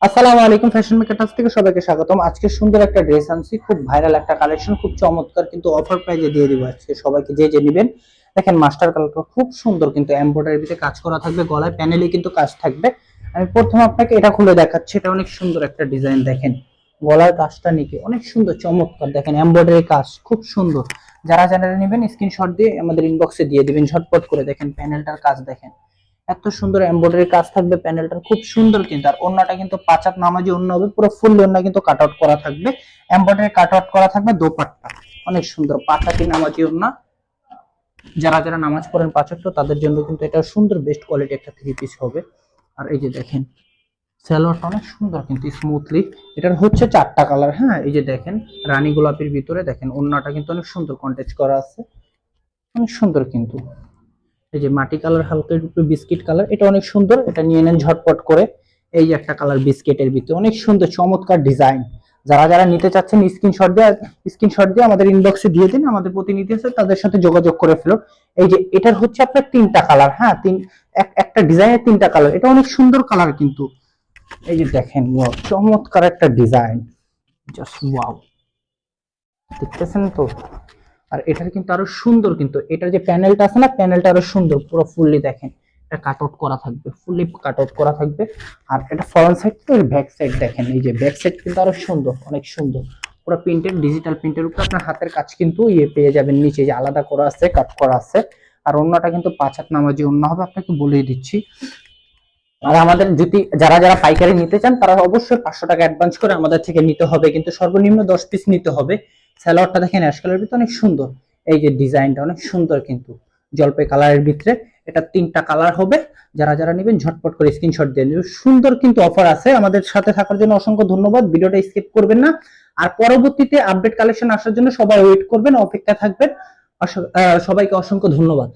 আসসালামু আলাইকুম, fashion makers থেকে সবাইকে স্বাগতম। আজকে সুন্দর একটা ড্রেস আনছি, খুব ভাইরাল একটা কালেকশন, খুব চমৎকার, কিন্তু অফার প্রাইজে দিয়ে দিব আজকে সবাইকে। যে যে নেবেন দেখেন, মাস্টার কালারটা খুব সুন্দর, কিন্তু এমব্রয়ডারির ভিতরে কাজ করা থাকবে, গলায় প্যানেলে কিন্তু কাজ থাকবে। আমি প্রথমে আপনাকে এটা খুলে দেখাচ্ছি। এটা অনেক সুন্দর একটা ডিজাইন, দেখেন গলার কাজটা নিকে অনেক সুন্দর চমৎকার, দেখেন এমব্রয়ডারি কাজ খুব সুন্দর। যারা যারা নেবেন স্ক্রিনশট দিয়ে আমাদের ইনবক্সে দিয়ে দিবেন ঝটপট করে। দেখেন প্যানেলটার কাজ, দেখেন এত সুন্দর এমব্রয়ডারি কাজ থাকবে, প্যানেলটা খুব সুন্দর। কিন্তু আর ওন্নাটা কিন্তু পাঁচাত নামাজি ওন্না হবে, পুরো ফুল ওন্না কিন্তু কাট আউট করা থাকবে, এমব্রয়ডারি কাট আউট করা থাকবে। দোপাট্টা অনেক সুন্দর, পাঁচাতি নামাজি ওন্না। যারা যারা নামাজ পড়েন পাঁচ ওয়াক্ত তাদের জন্য কিন্তু এটা সুন্দর, বেস্ট কোয়ালিটি একটা থ্রি পিস হবে। আর এই যে দেখেন সালোয়ারটা অনেক সুন্দর, কিন্তু স্মুথলি। এটার হচ্ছে চারটা কালার। হ্যাঁ, এই যে দেখেন রানী গোলাপির ভিতরে, দেখেন ওন্নাটা কিন্তু অনেক সুন্দর কন্টেস্ট করা আছে, অনেক সুন্দর কিন্তু। এই যে মাটি কালার, হালকা একটু বিস্কিট কালার, এটা অনেক সুন্দর, এটা নিয়ে নেন ঝটপট করে। এই যে একটা কালার বিস্কিটের ভিতরে, অনেক সুন্দর চমৎকার ডিজাইন। যারা যারা নিতে চাচ্ছেন স্ক্রিনশট দিয়ে আমাদের ইনবক্সে দিয়ে দিন, আমাদের প্রতিনিধি আছে তাদের সাথে যোগাযোগ করে ফেলুন। এই যে এটার হচ্ছে আপনার তিনটা কালার। হ্যাঁ, একটা ডিজাইনের তিনটা কালার, এটা অনেক সুন্দর কালার কিন্তু। এই যে দেখেন ওয়াও, চমৎকার একটা ডিজাইন, জাস্ট ওয়াও, দেখতেছেন তো। আর এটার কিন্তু আরো সুন্দর, কিন্তু এটার যে প্যানেলটা আছে না, প্যানেলটা আরো সুন্দর, পুরো ফুললি দেখেন এটা কাট আউট করা থাকবে, ফুললি কাট আউট করা থাকবে। আর এটা ফ্রন্ট সাইড তো ব্যাক সাইড, দেখেন এই যে ব্যাক সাইড কিন্তু আরো সুন্দর, অনেক সুন্দর। পুরো প্রিন্টেড, ডিজিটাল প্রিন্টের উপর আপনার হাতের কাজ কিন্তু পেয়ে যাবেন, নিচে যে আলাদা করা আছে, কাট করা আছে। আর অন্যটা কিন্তু পাঁচ হাত নামাজি অন্য হবে, আপনাকে বলেই দিচ্ছি। আর আমাদের যদি যারা যারা পাইকারি নিতে চান তারা অবশ্যই 500 টাকা অ্যাডভান্স করে আমাদের থেকে নিতে হবে, কিন্তু সর্বনিম্ন 10 পিস নিতে হবে। সালোয়ারটা দেখেন অ্যাশ কালারের ভিতরে অনেক সুন্দর, এই যে ডিজাইনটা অনেক সুন্দর কিন্তু, জলপাই কালারের ভিতরে। এটা তিনটা কালার হবে। যারা যারা নেবেন ঝটপট করে স্ক্রিনশট দিয়ে নেবেন। সুন্দর কিন্তু অফার আছে। আমাদের সাথে থাকার জন্য অসংখ্য ধন্যবাদ, ভিডিওটা স্কিপ করবেন না। আর পরবর্তীতে আপডেট কালেকশন আসার জন্য সবাই ওয়েট করবেন, অপেক্ষা থাকবেন। সবাইকে অসংখ্য ধন্যবাদ।